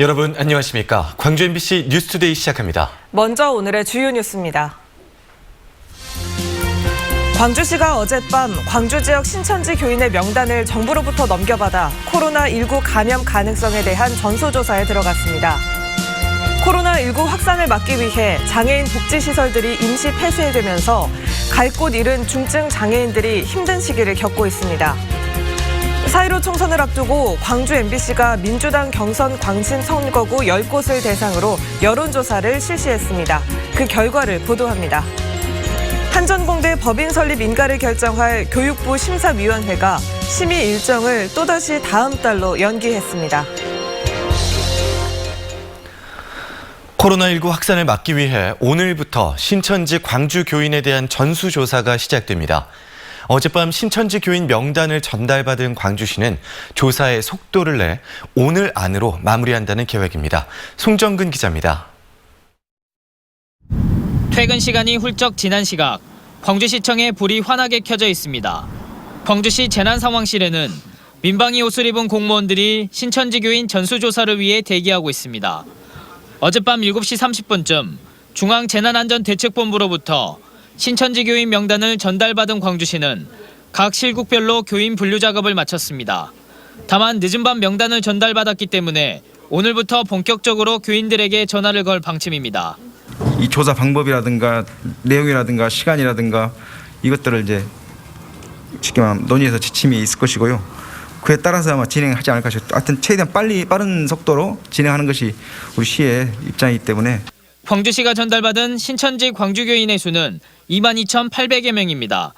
여러분 안녕하십니까? 광주 MBC 뉴스투데이 시작합니다. 먼저 오늘의 주요 뉴스입니다. 광주시가 어젯밤 광주 지역 신천지 교인의 명단을 정부로부터 넘겨받아 코로나19 감염 가능성에 대한 전수조사에 들어갔습니다. 코로나19 확산을 막기 위해 장애인 복지시설들이 임시 폐쇄되면서 갈 곳 잃은 중증 장애인들이 힘든 시기를 겪고 있습니다. 4.15 총선을 앞두고 광주 MBC가 민주당 경선 광신 선거구 10곳을 대상으로 여론조사를 실시했습니다. 그 결과를 보도합니다. 한전공대 법인 설립 인가를 결정할 교육부 심사위원회가 심의 일정을 또다시 다음 달로 연기했습니다. 코로나19 확산을 막기 위해 오늘부터 신천지 광주 교인에 대한 전수조사가 시작됩니다. 어젯밤 신천지 교인 명단을 전달받은 광주시는 조사의 속도를 내 오늘 안으로 마무리한다는 계획입니다. 송정근 기자입니다. 퇴근 시간이 훌쩍 지난 시각, 광주시청에 불이 환하게 켜져 있습니다. 광주시 재난상황실에는 민방위 옷을 입은 공무원들이 신천지 교인 전수조사를 위해 대기하고 있습니다. 어젯밤 7시 30분쯤 중앙재난안전대책본부로부터 신천지 교인 명단을 전달받은 광주시는 각 실국별로 교인 분류 작업을 마쳤습니다. 다만 늦은 밤 명단을 전달받았기 때문에 오늘부터 본격적으로 교인들에게 전화를 걸 방침입니다. 이 조사 방법이라든가 내용이라든가 시간이라든가 이것들을 이제 쉽게 말하면 논의해서 지침이 있을 것이고요. 그에 따라서 아마 진행하지 않을까 싶습니다. 하여튼 최대한 빠른 속도로 진행하는 것이 우리 시의 입장이기 때문에. 광주시가 전달받은 신천지 광주교인의 수는 22,800여 명입니다.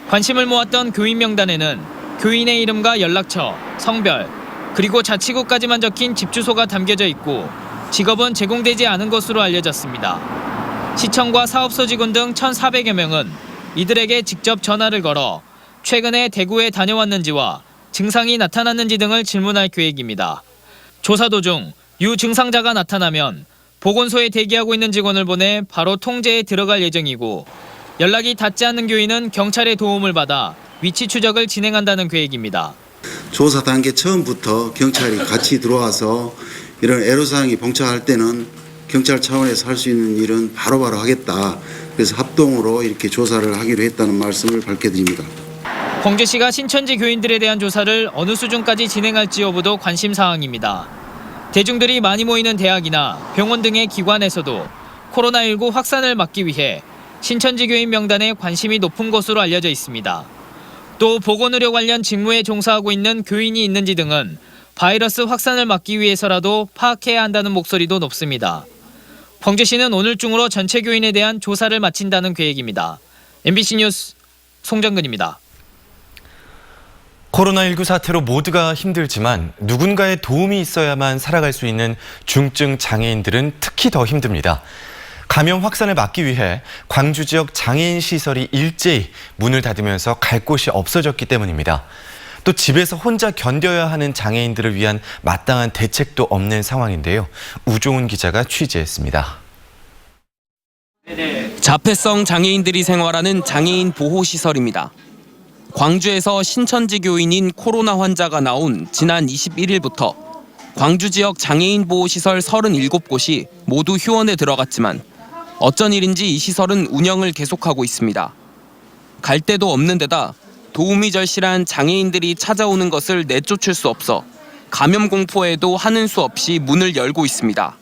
관심을 모았던 교인 명단에는 교인의 이름과 연락처, 성별, 그리고 자치구까지만 적힌 집 주소가 담겨져 있고 직업은 제공되지 않은 것으로 알려졌습니다. 시청과 사업소 직원 등 1,400여 명은 이들에게 직접 전화를 걸어 최근에 대구에 다녀왔는지와 증상이 나타났는지 등을 질문할 계획입니다. 조사 도중 유증상자가 나타나면 보건소에 대기하고 있는 직원을 보내 바로 통제에 들어갈 예정이고 연락이 닿지 않는 교인은 경찰의 도움을 받아 위치 추적을 진행한다는 계획입니다. 조사 단계 처음부터 경찰이 같이 들어와서 이런 애로사항이 봉착할 때는 경찰 차원에서 할 수 있는 일은 바로바로 하겠다. 그래서 합동으로 이렇게 조사를 하기로 했다는 말씀을 밝혀드립니다. 광주시가 신천지 교인들에 대한 조사를 어느 수준까지 진행할지 여부도 관심 사항입니다. 대중들이 많이 모이는 대학이나 병원 등의 기관에서도 코로나19 확산을 막기 위해 신천지 교인 명단에 관심이 높은 것으로 알려져 있습니다. 또 보건의료 관련 직무에 종사하고 있는 교인이 있는지 등은 바이러스 확산을 막기 위해서라도 파악해야 한다는 목소리도 높습니다. 광주시는 오늘 중으로 전체 교인에 대한 조사를 마친다는 계획입니다. MBC 뉴스 송정근입니다. 코로나19 사태로 모두가 힘들지만 누군가의 도움이 있어야만 살아갈 수 있는 중증 장애인들은 특히 더 힘듭니다. 감염 확산을 막기 위해 광주 지역 장애인 시설이 일제히 문을 닫으면서 갈 곳이 없어졌기 때문입니다. 또 집에서 혼자 견뎌야 하는 장애인들을 위한 마땅한 대책도 없는 상황인데요. 우종훈 기자가 취재했습니다. 자폐성 장애인들이 생활하는 장애인 보호시설입니다. 광주에서 신천지 교인인 코로나 환자가 나온 지난 21일부터 광주 지역 장애인 보호시설 37곳이 모두 휴원에 들어갔지만 어쩐 일인지 이 시설은 운영을 계속하고 있습니다. 갈 데도 없는 데다 도움이 절실한 장애인들이 찾아오는 것을 내쫓을 수 없어 감염 공포에도 하는 수 없이 문을 열고 있습니다.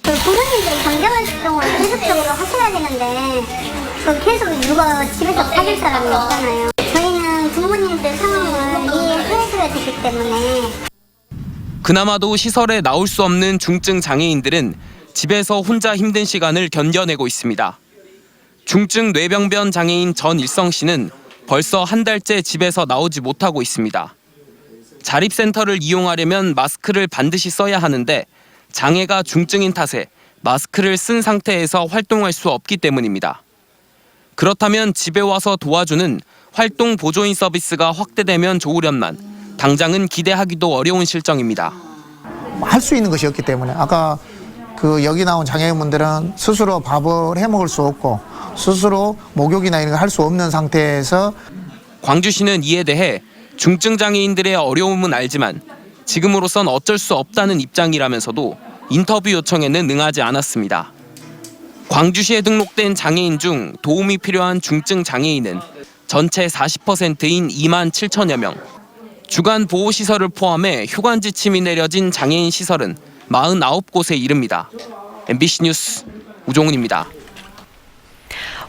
부모님들 경제 활동을 계속적으로 하셔야 되는데 계속 누가 집에서 봐줄 사람이 없잖아요. 저희는 부모님들 상황을 이해해줘야 되기 때문에. 그나마도 시설에 나올 수 없는 중증 장애인들은 집에서 혼자 힘든 시간을 견뎌내고 있습니다. 중증 뇌병변 장애인 전일성 씨는 벌써 한 달째 집에서 나오지 못하고 있습니다. 자립센터를 이용하려면 마스크를 반드시 써야 하는데 장애가 중증인 탓에 마스크를 쓴 상태에서 활동할 수 없기 때문입니다. 그렇다면 집에 와서 도와주는 활동 보조인 서비스가 확대되면 좋으련만 당장은 기대하기도 어려운 실정입니다. 할 수 있는 것이 없기 때문에 아까 여기 나온 장애인분들은 스스로 밥을 해 먹을 수 없고 스스로 목욕이나 이런 거 할 수 없는 상태에서 광주시는 이에 대해 중증 장애인들의 어려움은 알지만 지금으로선 어쩔 수 없다는 입장이라면서도 인터뷰 요청에는 응하지 않았습니다. 광주시에 등록된 장애인 중 도움이 필요한 중증 장애인은 전체 40%인 2만 7천여 명. 주간 보호시설을 포함해 휴관 지침이 내려진 장애인 시설은 49곳에 이릅니다. MBC 뉴스 우종훈입니다.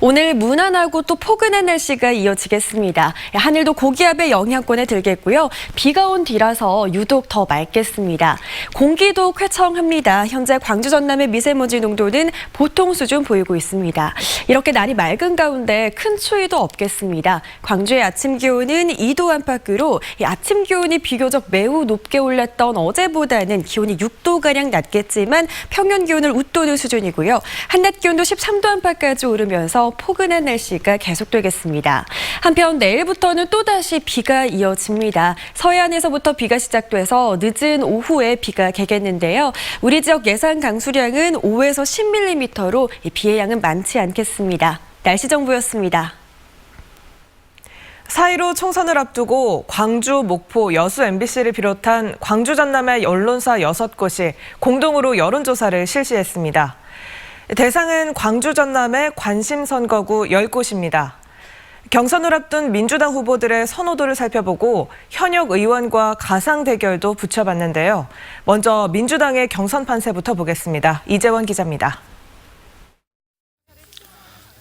오늘 무난하고 또 포근한 날씨가 이어지겠습니다. 하늘도 고기압의 영향권에 들겠고요. 비가 온 뒤라서 유독 더 맑겠습니다. 공기도 쾌청합니다. 현재 광주 전남의 미세먼지 농도는 보통 수준 보이고 있습니다. 이렇게 날이 맑은 가운데 큰 추위도 없겠습니다. 광주의 아침 기온은 2도 안팎으로 아침 기온이 비교적 매우 높게 올랐던 어제보다는 기온이 6도가량 낮겠지만 평년 기온을 웃도는 수준이고요. 한낮 기온도 13도 안팎까지 오르면서 포근한 날씨가 계속되겠습니다. 한편 내일부터는 또다시 비가 이어집니다. 서해안에서부터 비가 시작돼서 늦은 오후에 비가 개겠는데요. 우리 지역 예상 강수량은 5에서 10mm로 비의 양은 많지 않겠습니다. 날씨 정보였습니다. 4.15 총선을 앞두고 광주, 목포, 여수 MBC를 비롯한 광주 전남의 언론사 6곳이 공동으로 여론조사를 실시했습니다. 대상은 광주 전남의 관심 선거구 10곳입니다. 경선을 앞둔 민주당 후보들의 선호도를 살펴보고 현역 의원과 가상 대결도 붙여봤는데요. 먼저 민주당의 경선 판세부터 보겠습니다. 이재원 기자입니다.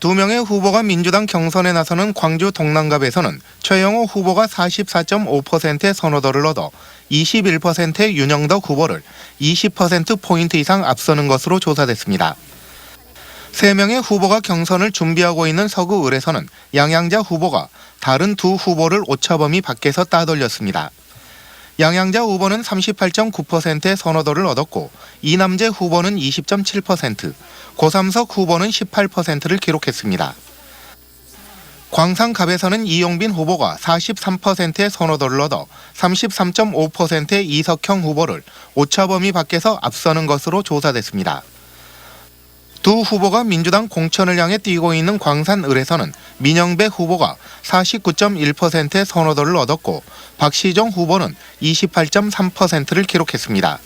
두 명의 후보가 민주당 경선에 나서는 광주 동남갑에서는 최영호 후보가 44.5%의 선호도를 얻어 21%의 윤영덕 후보를 20%포인트 이상 앞서는 것으로 조사됐습니다. 3명의 후보가 경선을 준비하고 있는 서구 을에서는 양양자 후보가 다른 두 후보를 오차범위 밖에서 따돌렸습니다. 양양자 후보는 38.9%의 선호도를 얻었고 이남재 후보는 20.7%, 고삼석 후보는 18%를 기록했습니다. 광산갑에서는 이용빈 후보가 43%의 선호도를 얻어 33.5%의 이석형 후보를 오차범위 밖에서 앞서는 것으로 조사됐습니다. 두 후보가 민주당 공천을 향해 뛰고 있는 광산을에서는 민영배 후보가 49.1%의 선호도를 얻었고 박시종 후보는 28.3%를 기록했습니다.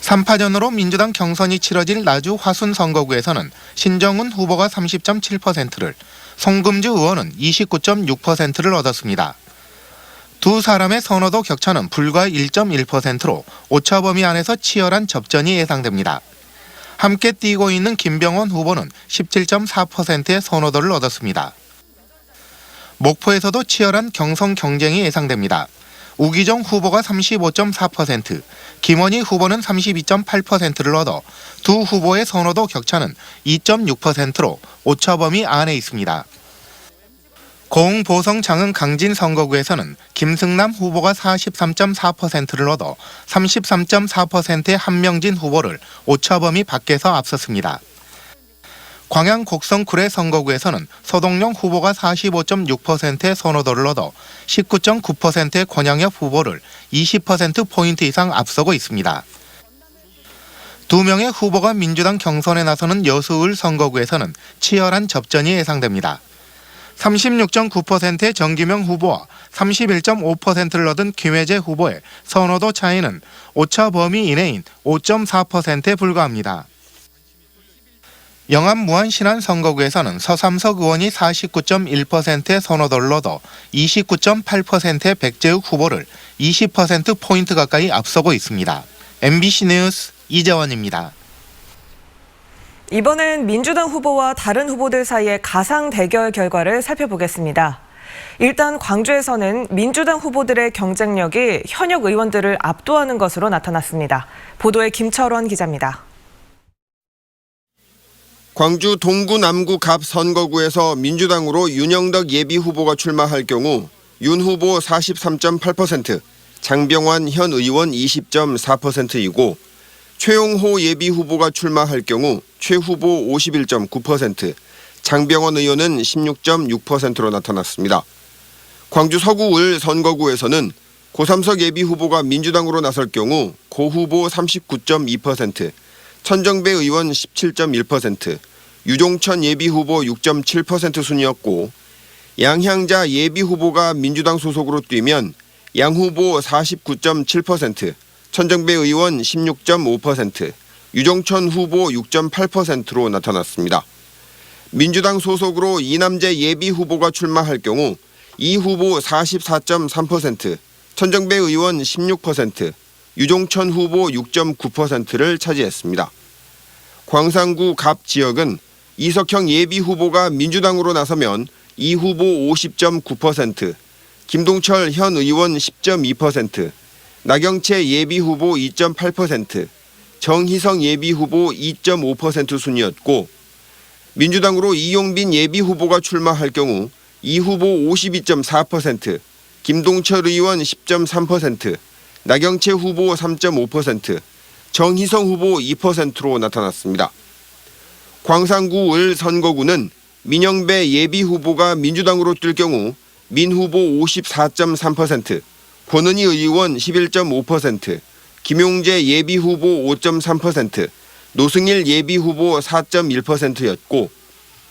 3파전으로 민주당 경선이 치러질 나주 화순 선거구에서는 신정훈 후보가 30.7%를, 송금주 의원은 29.6%를 얻었습니다. 두 사람의 선호도 격차는 불과 1.1%로 오차범위 안에서 치열한 접전이 예상됩니다. 함께 뛰고 있는 김병원 후보는 17.4%의 선호도를 얻었습니다. 목포에서도 치열한 경선 경쟁이 예상됩니다. 우기정 후보가 35.4%, 김원희 후보는 32.8%를 얻어 두 후보의 선호도 격차는 2.6%로 오차범위 안에 있습니다. 고흥 보성 장흥 강진 선거구에서는 김승남 후보가 43.4%를 얻어 33.4%의 한명진 후보를 오차범위 밖에서 앞섰습니다. 광양 곡성 구례 선거구에서는 서동영 후보가 45.6%의 선호도를 얻어 19.9%의 권양엽 후보를 20%포인트 이상 앞서고 있습니다. 두 명의 후보가 민주당 경선에 나서는 여수을 선거구에서는 치열한 접전이 예상됩니다. 36.9%의 정기명 후보와 31.5%를 얻은 김혜재 후보의 선호도 차이는 오차 범위 이내인 5.4%에 불과합니다. 영암 무안신안 선거구에서는 서삼석 의원이 49.1%의 선호도를 얻어 29.8%의 백재욱 후보를 20%포인트 가까이 앞서고 있습니다. MBC 뉴스 이재원입니다. 이번엔 민주당 후보와 다른 후보들 사이의 가상 대결 결과를 살펴보겠습니다. 일단 광주에서는 민주당 후보들의 경쟁력이 현역 의원들을 압도하는 것으로 나타났습니다. 보도에 김철원 기자입니다. 광주 동구 남구 갑 선거구에서 민주당으로 윤영덕 예비후보가 출마할 경우 윤 후보 43.8%, 장병완 현 의원 20.4%이고 최용호 예비후보가 출마할 경우 최 후보 51.9%, 장병원 의원은 16.6%로 나타났습니다. 광주 서구을 선거구에서는 고삼석 예비후보가 민주당으로 나설 경우 고 후보 39.2%, 천정배 의원 17.1%, 유종천 예비후보 6.7% 순이었고 양향자 예비후보가 민주당 소속으로 뛰면 양 후보 49.7%, 천정배 의원 16.5%, 유종천 후보 6.8%로 나타났습니다. 민주당 소속으로 이남재 예비 후보가 출마할 경우 이 후보 44.3%, 천정배 의원 16%, 유종천 후보 6.9%를 차지했습니다. 광산구 갑 지역은 이석형 예비 후보가 민주당으로 나서면 이 후보 50.9%, 김동철 현 의원 10.2%, 나경채 예비 후보 2.8%, 정희성 예비 후보 2.5% 순이었고 민주당으로 이용빈 예비 후보가 출마할 경우 이 후보 52.4%, 김동철 의원 10.3%, 나경채 후보 3.5%, 정희성 후보 2%로 나타났습니다. 광산구 을 선거구는 민영배 예비 후보가 민주당으로 뛸 경우 민 후보 54.3%, 권은희 의원 11.5%, 김용재 예비 후보 5.3%, 노승일 예비 후보 4.1%였고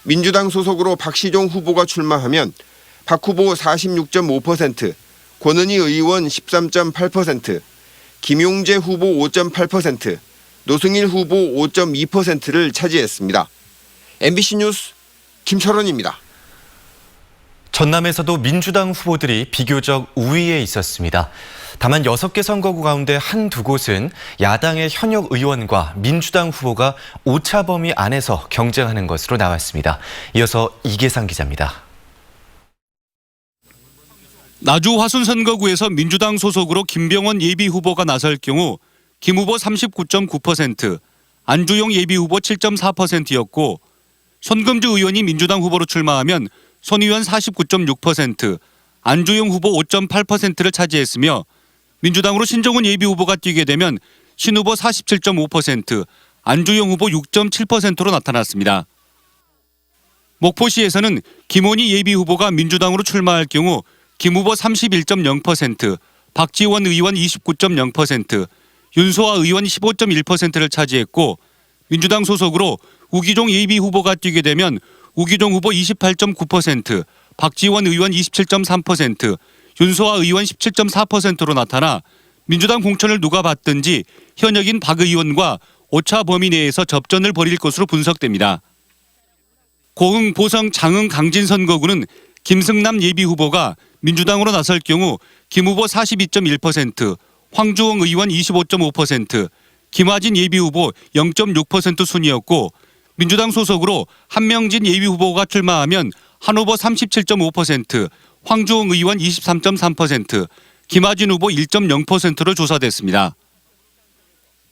민주당 소속으로 박시종 후보가 출마하면 박 후보 46.5%, 권은희 의원 13.8%, 김용재 후보 5.8%, 노승일 후보 5.2%를 차지했습니다. MBC 뉴스 김철원입니다. 전남에서도 민주당 후보들이 비교적 우위에 있었습니다. 다만 6개 선거구 가운데 한두 곳은 야당의 현역 의원과 민주당 후보가 오차 범위 안에서 경쟁하는 것으로 나왔습니다. 이어서 이계상 기자입니다. 나주 화순 선거구에서 민주당 소속으로 김병원 예비 후보가 나설 경우 김 후보 39.9%, 안주용 예비 후보 7.4%였고 손금주 의원이 민주당 후보로 출마하면 손 의원 49.6%, 안주용 후보 5.8%를 차지했으며 민주당으로 신종훈 예비 후보가 뛰게 되면 신 후보 47.5%, 안주용 후보 6.7%로 나타났습니다. 목포시에서는 김원희 예비 후보가 민주당으로 출마할 경우 김 후보 31.0%, 박지원 의원 29.0%, 윤소아 의원 15.1%를 차지했고 민주당 소속으로 우기종 예비 후보가 뛰게 되면 우기종 후보 28.9%, 박지원 의원 27.3%, 윤소아 의원 17.4%로 나타나 민주당 공천을 누가 받든지 현역인 박 의원과 오차 범위 내에서 접전을 벌일 것으로 분석됩니다. 고흥, 보성, 장흥, 강진 선거구는 김승남 예비 후보가 민주당으로 나설 경우 김 후보 42.1%, 황주홍 의원 25.5%, 김화진 예비 후보 0.6% 순이었고 민주당 소속으로 한명진 예비 후보가 출마하면 한 후보 37.5%, 황주홍 의원 23.3%, 김화진 후보 1.0%로 조사됐습니다.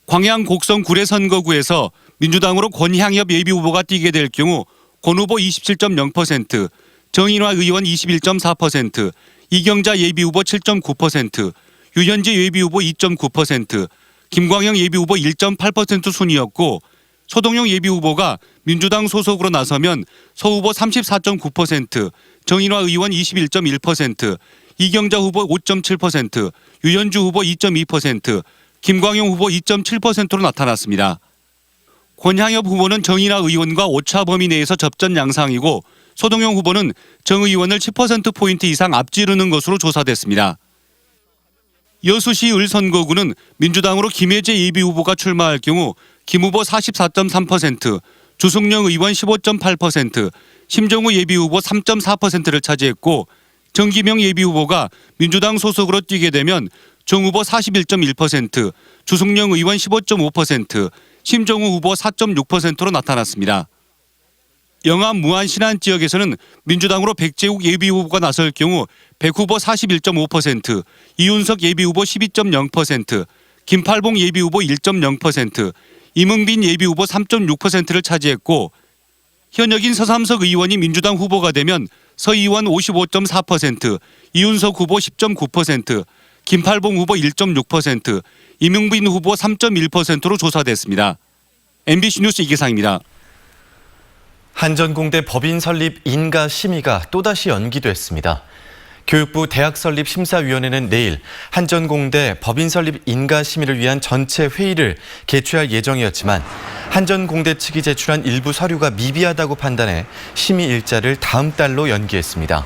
광양 곡성 구례 선거구에서 민주당으로 권향엽 예비 후보가 뛰게 될 경우 권 후보 27.0%, 정인화 의원 21.4%, 이경자 예비 후보 7.9%, 유현재 예비 후보 2.9%, 김광영 예비 후보 1.8% 순이었고 소동용 예비 후보가 민주당 소속으로 나서면 서 후보 34.9%, 정인화 의원 21.1%, 이경자 후보 5.7%, 유현주 후보 2.2%, 김광영 후보 2.7%로 나타났습니다. 권향엽 후보는 정인화 의원과 오차 범위 내에서 접전 양상이고 소동용 후보는 정 의원을 10%포인트 이상 앞지르는 것으로 조사됐습니다. 여수시 을 선거구는 민주당으로 김혜재 예비 후보가 출마할 경우 김 후보 44.3%, 주승영 의원 15.8%, 심정우 예비 후보 3.4%를 차지했고 정기명 예비 후보가 민주당 소속으로 뛰게 되면 정 후보 41.1%, 주승영 의원 15.5%, 심정우 후보 4.6%로 나타났습니다. 영암 무안 신안 지역에서는 민주당으로 백재욱 예비 후보가 나설 경우 백 후보 41.5%, 이윤석 예비 후보 12.0%, 김팔봉 예비 후보 1.0%, 이문빈 예비 후보 3.6%를 차지했고 현역인 서삼석 의원이 민주당 후보가 되면 서 의원 55.4%, 이윤석 후보 10.9%, 김팔봉 후보 1.6%, 이문빈 후보 3.1%로 조사됐습니다. MBC 뉴스 이계상입니다. 한전공대 법인 설립 인가 심의가 또다시 연기됐습니다. 교육부 대학설립심사위원회는 내일 한전공대 법인 설립 인가 심의를 위한 전체 회의를 개최할 예정이었지만 한전공대 측이 제출한 일부 서류가 미비하다고 판단해 심의 일자를 다음 달로 연기했습니다.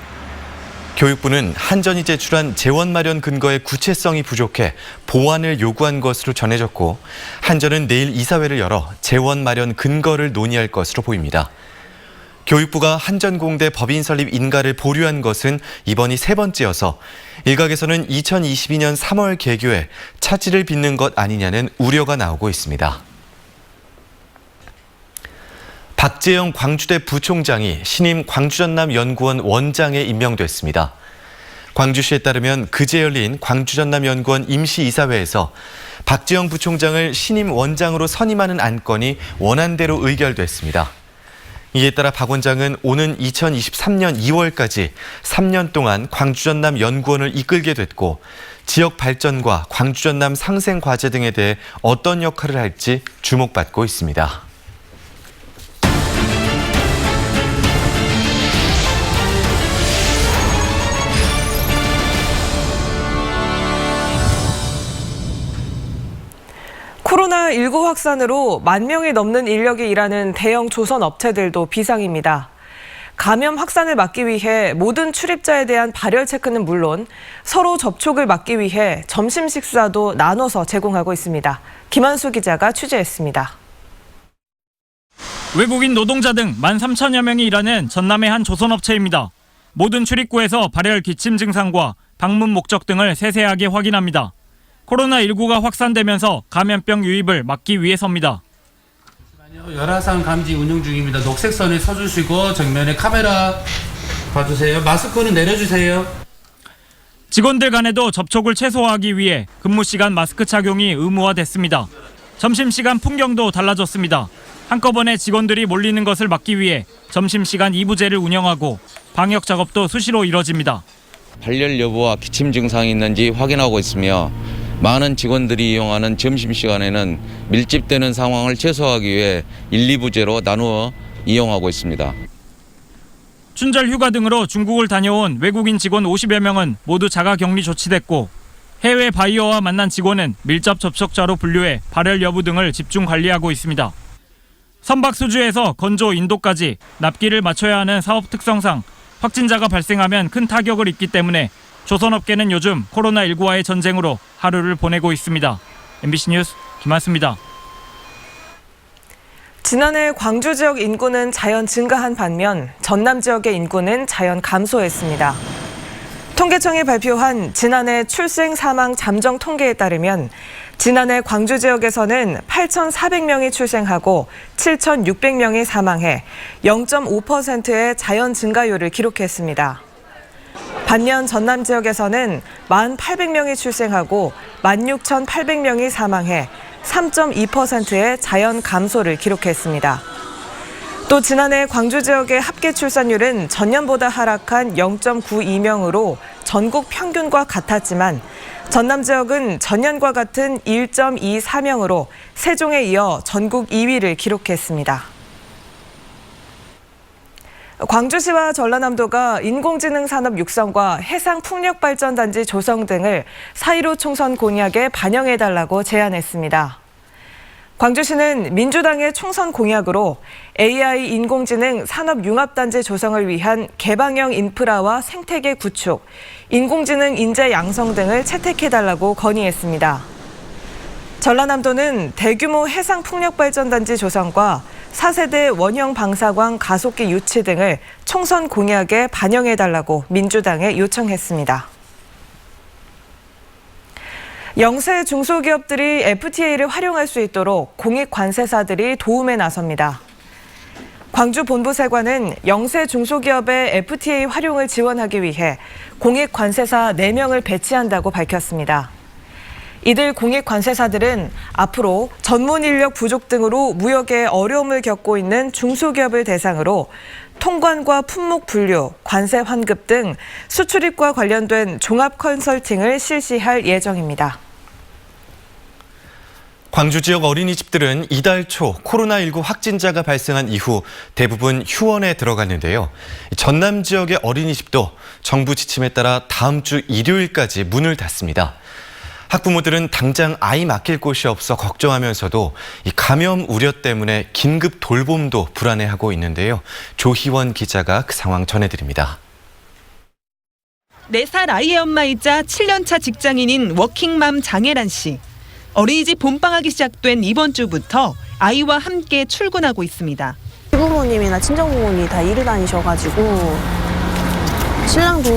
교육부는 한전이 제출한 재원 마련 근거의 구체성이 부족해 보완을 요구한 것으로 전해졌고, 한전은 내일 이사회를 열어 재원 마련 근거를 논의할 것으로 보입니다. 교육부가 한전공대 법인 설립 인가를 보류한 것은 이번이 세 번째여서 일각에서는 2022년 3월 개교에 차질을 빚는 것 아니냐는 우려가 나오고 있습니다. 박재영 광주대 부총장이 신임 광주전남연구원 원장에 임명됐습니다. 광주시에 따르면 그제 열린 광주전남연구원 임시이사회에서 박재영 부총장을 신임 원장으로 선임하는 안건이 원안대로 의결됐습니다. 이에 따라 박 원장은 오는 2023년 2월까지 3년 동안 광주전남연구원을 이끌게 됐고, 지역 발전과 광주전남 상생 과제 등에 대해 어떤 역할을 할지 주목받고 있습니다. 코로나19 확산으로 10,000명이 넘는 인력이 일하는 대형 조선 업체들도 비상입니다. 감염 확산을 막기 위해 모든 출입자에 대한 발열 체크는 물론 서로 접촉을 막기 위해 점심 식사도 나눠서 제공하고 있습니다. 김한수 기자가 취재했습니다. 외국인 노동자 등 13,000여 명이 일하는 전남의 한 조선업체입니다. 모든 출입구에서 발열 기침 증상과 방문 목적 등을 세세하게 확인합니다. 코로나19가 확산되면서 감염병 유입을 막기 위해서입니다. 열화상 감지 운영 중입니다. 녹색선에 서주시고 정면에 카메라 봐주세요. 마스크는 내려주세요. 직원들 간에도 접촉을 최소화하기 위해 근무 시간 마스크 착용이 의무화됐습니다. 점심시간 풍경도 달라졌습니다. 한꺼번에 직원들이 몰리는 것을 막기 위해 점심시간 2부제를 운영하고 방역 작업도 수시로 이뤄집니다. 발열 여부와 기침 증상이 있는지 확인하고 있으며, 많은 직원들이 이용하는 점심시간에는 밀집되는 상황을 최소화하기 위해 1, 2부제로 나누어 이용하고 있습니다. 춘절 휴가 등으로 중국을 다녀온 외국인 직원 50여 명은 모두 자가격리 조치됐고, 해외 바이어와 만난 직원은 밀접 접촉자로 분류해 발열 여부 등을 집중 관리하고 있습니다. 선박 수주에서 건조 인도까지 납기를 맞춰야 하는 사업 특성상 확진자가 발생하면 큰 타격을 입기 때문에 조선업계는 요즘 코로나19와의 전쟁으로 하루를 보내고 있습니다. MBC 뉴스 김한수입니다. 지난해 광주 지역 인구는 자연 증가한 반면 전남 지역의 인구는 자연 감소했습니다. 통계청이 발표한 지난해 출생 사망 잠정 통계에 따르면 지난해 광주 지역에서는 8,400명이 출생하고 7,600명이 사망해 0.5%의 자연 증가율을 기록했습니다. 반면 전남 지역에서는 1,800명이 출생하고 16,800명이 사망해 3.2%의 자연 감소를 기록했습니다. 또 지난해 광주 지역의 합계 출산율은 전년보다 하락한 0.92명으로 전국 평균과 같았지만, 전남 지역은 전년과 같은 1.24명으로 세종에 이어 전국 2위를 기록했습니다. 광주시와 전라남도가 인공지능 산업 육성과 해상풍력발전단지 조성 등을 4.15 총선 공약에 반영해달라고 제안했습니다. 광주시는 민주당의 총선 공약으로 AI 인공지능 산업융합단지 조성을 위한 개방형 인프라와 생태계 구축, 인공지능 인재 양성 등을 채택해달라고 건의했습니다. 전라남도는 대규모 해상풍력발전단지 조성과 4세대 원형 방사광 가속기 유치 등을 총선 공약에 반영해달라고 민주당에 요청했습니다. 영세 중소기업들이 FTA를 활용할 수 있도록 공익관세사들이 도움에 나섭니다. 광주 본부세관은 영세 중소기업의 FTA 활용을 지원하기 위해 공익관세사 4명을 배치한다고 밝혔습니다. 이들 공익관세사들은 앞으로 전문 인력 부족 등으로 무역에 어려움을 겪고 있는 중소기업을 대상으로 통관과 품목 분류, 관세 환급 등 수출입과 관련된 종합 컨설팅을 실시할 예정입니다. 광주 지역 어린이집들은 이달 초 코로나19 확진자가 발생한 이후 대부분 휴원에 들어갔는데요. 전남 지역의 어린이집도 정부 지침에 따라 다음 주 일요일까지 문을 닫습니다. 학부모들은 당장 아이 맡길 곳이 없어 걱정하면서도 이 감염 우려 때문에 긴급 돌봄도 불안해하고 있는데요. 조희원 기자가 그 상황 전해드립니다. 4살 아이의 엄마이자 7년차 직장인인 워킹맘 장혜란 씨. 어린이집 봄방학이 시작된 이번 주부터 아이와 함께 출근하고 있습니다. 시부모님이나 친정부모님이 다 일을 다니셔가지고 신랑도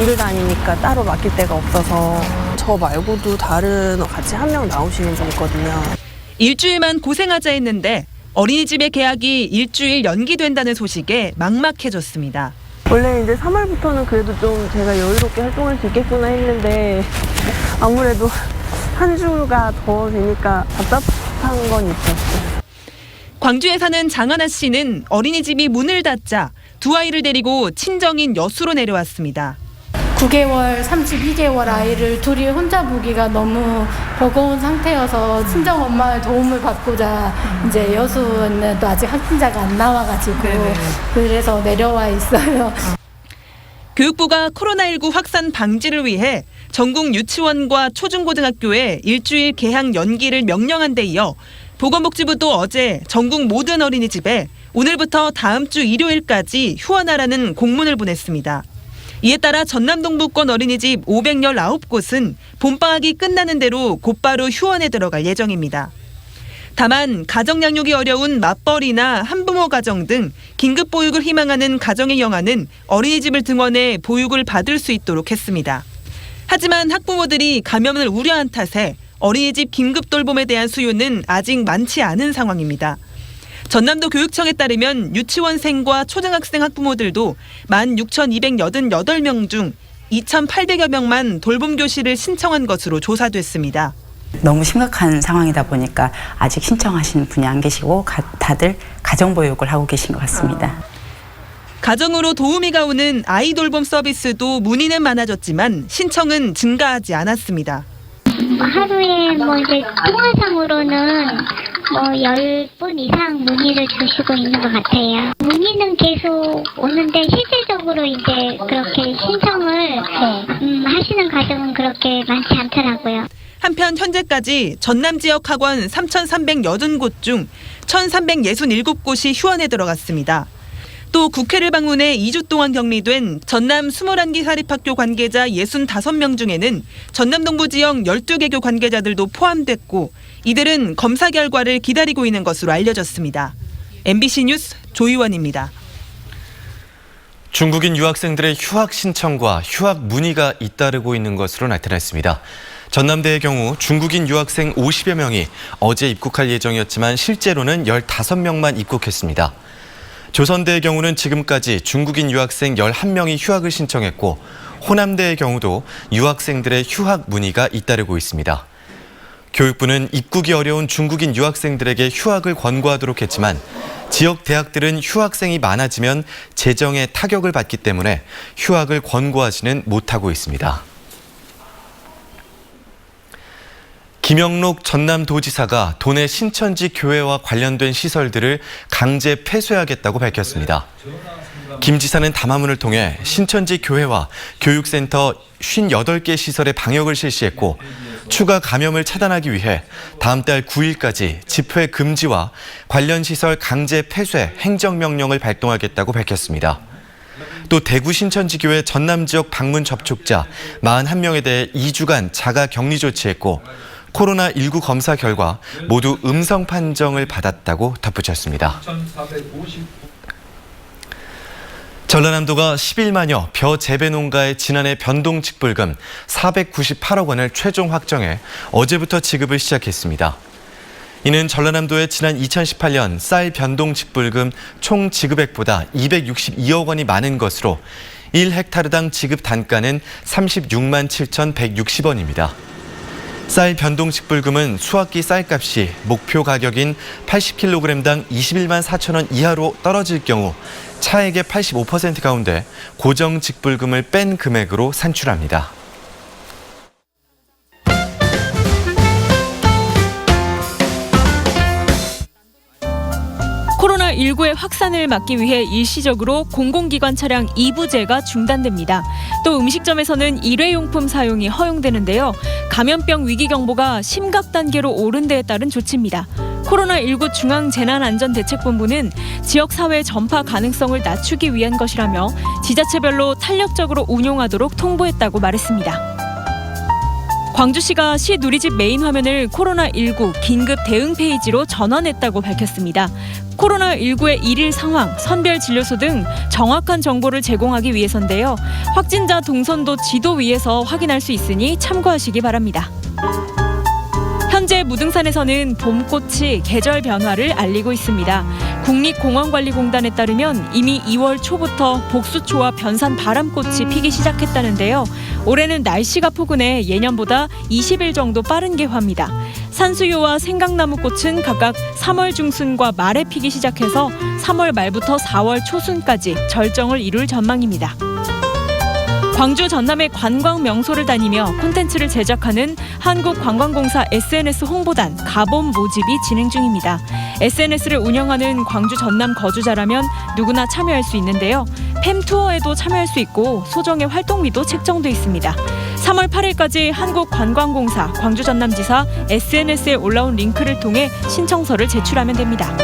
일을 다니니까 따로 맡길 데가 없어서 저 말고도 다른 같이 한 명 나오시는 분 있거든요. 일주일만 고생하자 했는데 어린이집의 개학이 일주일 연기된다는 소식에 막막해졌습니다. 원래 이제 3월부터는 그래도 좀 제가 여유롭게 활동할 수 있겠구나 했는데 아무래도 한 주가 더 되니까 답답한 건 있었어요. 광주에 사는 장하나 씨는 어린이집이 문을 닫자 두 아이를 데리고 친정인 여수로 내려왔습니다. 9개월, 32개월 아이를 둘이 혼자 보기가 너무 버거운 상태여서 친정 엄마의 도움을 받고자 이제 여수는 또 아직 확진자가 안 나와가지고 그래서 내려와 있어요. 교육부가 코로나19 확산 방지를 위해 전국 유치원과 초중고등학교에 일주일 개학 연기를 명령한 데 이어 보건복지부도 어제 전국 모든 어린이집에 오늘부터 다음 주 일요일까지 휴원하라는 공문을 보냈습니다. 이에 따라 전남 동부권 어린이집 519곳은 봄방학이 끝나는 대로 곧바로 휴원에 들어갈 예정입니다. 다만 가정양육이 어려운 맞벌이나 한부모 가정 등 긴급 보육을 희망하는 가정의 영아는 어린이집을 등원해 보육을 받을 수 있도록 했습니다. 하지만 학부모들이 감염을 우려한 탓에 어린이집 긴급 돌봄에 대한 수요는 아직 많지 않은 상황입니다. 전남도 교육청에 따르면 유치원생과 초등학생 학부모들도 16,288명 중 2,800여 명만 돌봄 교실을 신청한 것으로 조사됐습니다. 너무 심각한 상황이다 보니까 아직 신청하시는 분이 안 계시고 다들 가정보육을 하고 계신 것 같습니다. 가정으로 도우미가 오는 아이 돌봄 서비스도 문의는 많아졌지만 신청은 증가하지 않았습니다. 하루에 이제 통화상으로는 10분 이상 문의를 주시고 있는 것 같아요. 문의는 계속 오는데 실질적으로 이제 그렇게 신청을 하시는 가정은 그렇게 많지 않더라고요. 한편 현재까지 전남 지역 학원 3,380곳 중 1,367곳이 휴원에 들어갔습니다. 또 국회를 방문해 2주 동안 격리된 전남 21기 사립학교 관계자 65명 중에는 전남 동부 지역 12개교 관계자들도 포함됐고 이들은 검사 결과를 기다리고 있는 것으로 알려졌습니다. MBC 뉴스 조희원입니다. 중국인 유학생들의 휴학 신청과 휴학 문의가 잇따르고 있는 것으로 나타났습니다. 전남대의 경우 중국인 유학생 50여 명이 어제 입국할 예정이었지만 실제로는 15명만 입국했습니다. 조선대의 경우는 지금까지 중국인 유학생 11명이 휴학을 신청했고 호남대의 경우도 유학생들의 휴학 문의가 잇따르고 있습니다. 교육부는 입국이 어려운 중국인 유학생들에게 휴학을 권고하도록 했지만 지역 대학들은 휴학생이 많아지면 재정에 타격을 받기 때문에 휴학을 권고하지는 못하고 있습니다. 김영록 전남도지사가 도내 신천지 교회와 관련된 시설들을 강제 폐쇄하겠다고 밝혔습니다. 김 지사는 담화문을 통해 신천지 교회와 교육센터 58개 시설의 방역을 실시했고 추가 감염을 차단하기 위해 다음 달 9일까지 집회 금지와 관련 시설 강제 폐쇄 행정명령을 발동하겠다고 밝혔습니다. 또 대구 신천지교회 전남 지역 방문 접촉자 41명에 대해 2주간 자가 격리 조치했고 코로나19 검사 결과 모두 음성 판정을 받았다고 덧붙였습니다. 전라남도가 11만여 벼 재배 농가의 지난해 변동직불금 498억 원을 최종 확정해 어제부터 지급을 시작했습니다. 이는 전라남도의 지난 2018년 쌀 변동직불금 총 지급액보다 262억 원이 많은 것으로 1헥타르당 지급 단가는 36만 7,160원입니다. 쌀 변동직불금은 수확기 쌀값이 목표 가격인 80kg당 21만 4천 원 이하로 떨어질 경우 차액의 85% 가운데 고정직불금을 뺀 금액으로 산출합니다. 코로나19의 확산을 막기 위해 일시적으로 공공기관 차량 2부제가 중단됩니다. 또 음식점에서는 일회용품 사용이 허용되는데요. 감염병 위기경보가 심각 단계로 오른 데에 따른 조치입니다. 코로나19 중앙재난안전대책본부는 지역사회 전파 가능성을 낮추기 위한 것이라며 지자체별로 탄력적으로 운용하도록 통보했다고 말했습니다. 광주시가 시 누리집 메인 화면을 코로나19 긴급 대응 페이지로 전환했다고 밝혔습니다. 코로나19의 일일 상황, 선별 진료소 등 정확한 정보를 제공하기 위해서인데요. 확진자 동선도 지도 위에서 확인할 수 있으니 참고하시기 바랍니다. 현재 무등산에서는 봄꽃이 계절 변화를 알리고 있습니다. 국립공원관리공단에 따르면 이미 2월 초부터 복수초와 변산 바람꽃이 피기 시작했다는데요. 올해는 날씨가 포근해 예년보다 20일 정도 빠른 개화입니다. 산수유와 생강나무꽃은 각각 3월 중순과 말에 피기 시작해서 3월 말부터 4월 초순까지 절정을 이룰 전망입니다. 광주 전남의 관광 명소를 다니며 콘텐츠를 제작하는 한국관광공사 SNS 홍보단 가봄 모집이 진행 중입니다. SNS를 운영하는 광주 전남 거주자라면 누구나 참여할 수 있는데요. 팸투어에도 참여할 수 있고 소정의 활동비도 책정돼 있습니다. 3월 8일까지 한국관광공사 광주 전남지사 SNS에 올라온 링크를 통해 신청서를 제출하면 됩니다.